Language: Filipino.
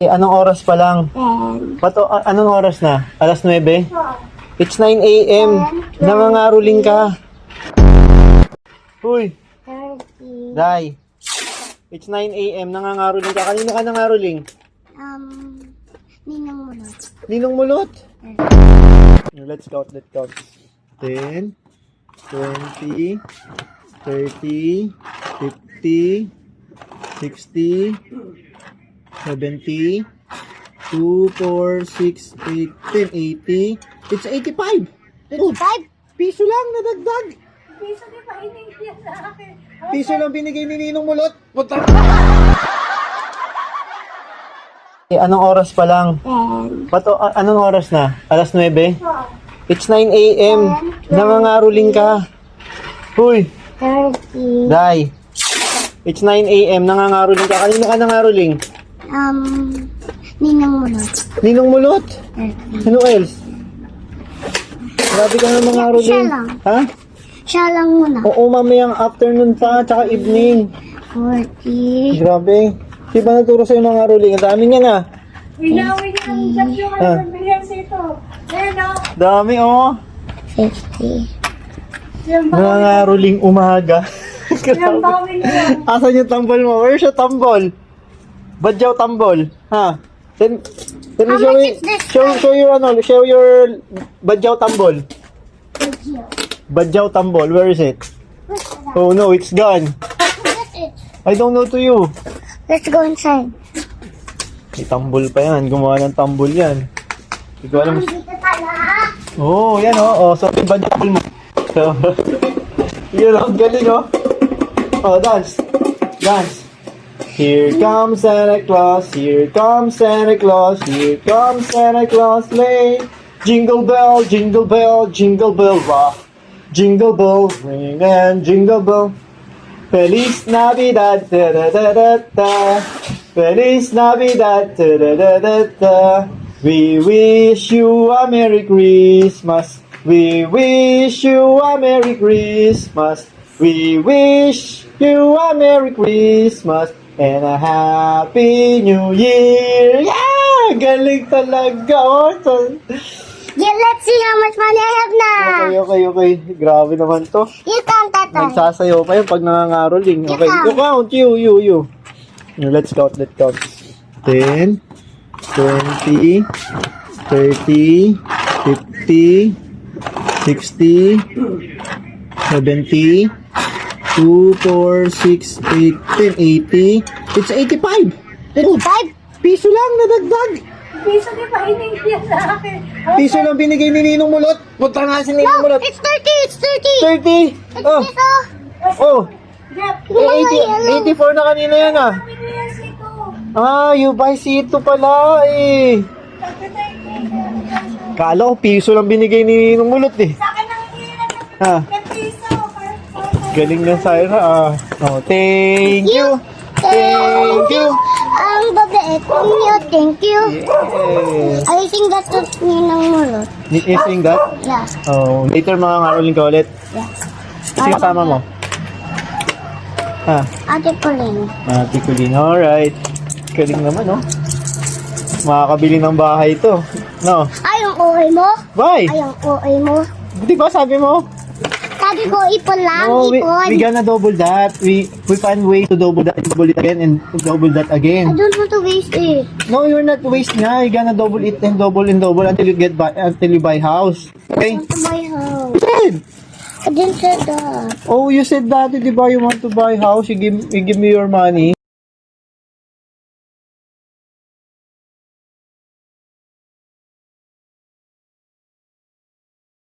Anong oras pa lang? 10, Anong oras na? Alas 9? 12, It's 9 a.m. Nangangaroling ka. Uy, 30, Day. It's 9 a.m. Nangangaroling ka. Kanino ka nangaroling? ninang mulot. Ninong Mulot? Let's count. 10, 20, 30, 50, 60, 70, 2, 4, 6, 8, 10, 80. It's 85. 85? Piso lang nadagdag. Piso di pa hinigyan sa akin. Piso lang binigay ni Ninong Mulot. Punta. Anong oras pa lang? 10, Anong oras na? Alas 9? 12, It's 9 a.m. Nangangaroling ka. Uy, 30, Day. It's 9 a.m. Nangangaroling ka. Kanino ka nangaroling? ninang mulot. Ninong Mulot? 30. Ano else? Grabe ka na mangaroling. Siya lang. Ha? Siya lang muna. Oo, mamayang afternoon pa, tsaka evening. 40, Grabe. Di ba nagturo sa'yo mangaroling? Ang dami niya na. Winawin niya ang jump yung Ah. bilhin sa ito. Ayan o. Dami, oh. 50, Yung Nangangaroling umaga. yung bawin niya. Asan yung tambol mo? Where's your tambol? Badyaw tambol. Ha? Then How show much me, is this? show your badyaw tambol. Badyaw tambol, where is it? Oh no, it's gone. That's it. I don't know to you. Let's go inside. May tambol pa yan. Gumawa ng tambol yan. Hindi ko alam. Dito pala. Oh, yan oh. Oh, so yung badyaw tambol mo. So, yun oh, galing oh. Oh, dance. Dance. Here comes Santa Claus, here comes Santa Claus, here comes Santa Claus lane. Jingle bell, jingle bell, jingle bell rock. Jingle bell ring and jingle bell. Feliz Navidad, da da da da da. Feliz Navidad, da da da da da. We wish you a Merry Christmas. We wish you a Merry Christmas. We wish you a Merry Christmas. And a Happy New Year! Yeah! Galing talaga! Oh. Yeah, let's see how much money I have now. Okay. Grabe naman to. You count that one. Nagsasayaw pa yun pag nangangaroling. Okay, You count. you count. Let's count. 10, 20, 30, 50, 60, 70, 2, 4, 6, 8, 10, 80. It's 85. 85? Piso lang nadagdag. Piso di pa hinigyan sa akin. Piso lang binigay ni Ninong Mulot. Punta nga si Ninong No, Mulot. it's 30. It's 30. 30. Oh. Piso. Oh. Jeff, Eh, 84 na kanina yan ah. binigyan sa ito. Ah, you buy sito pala eh. Kala ko piso lang binigay ni Ninong Mulot eh. Sa akin ang hinihilan Ha, ng piso. galing na Syra ah. Oh, thank you. Thank you. Ang babae, thank you. Yeah. I think that's what ninang mulot. Need you sing that? Yeah. Oh, later mga ngaroling ka ulit. Yes. Sino kasama mo? Ha, Ate Pauline. Ate Colleen. Alright. Galing naman oh. Makakabili ng bahay to. No? Ay, ang okay mo? Bye! Ay, ang okay mo? Di ba sabi mo? Sabi ko, ipon lang, No, ipon. we gonna double that. We find ways to double that, double it again, and double that I again. don't want to waste it. No, you're not waste nga. You're gonna double it and double until you get until you buy house. I Okay? want to buy house. You said. I didn't say that. Oh, you said that. Di ba you want to buy house? You give me your money.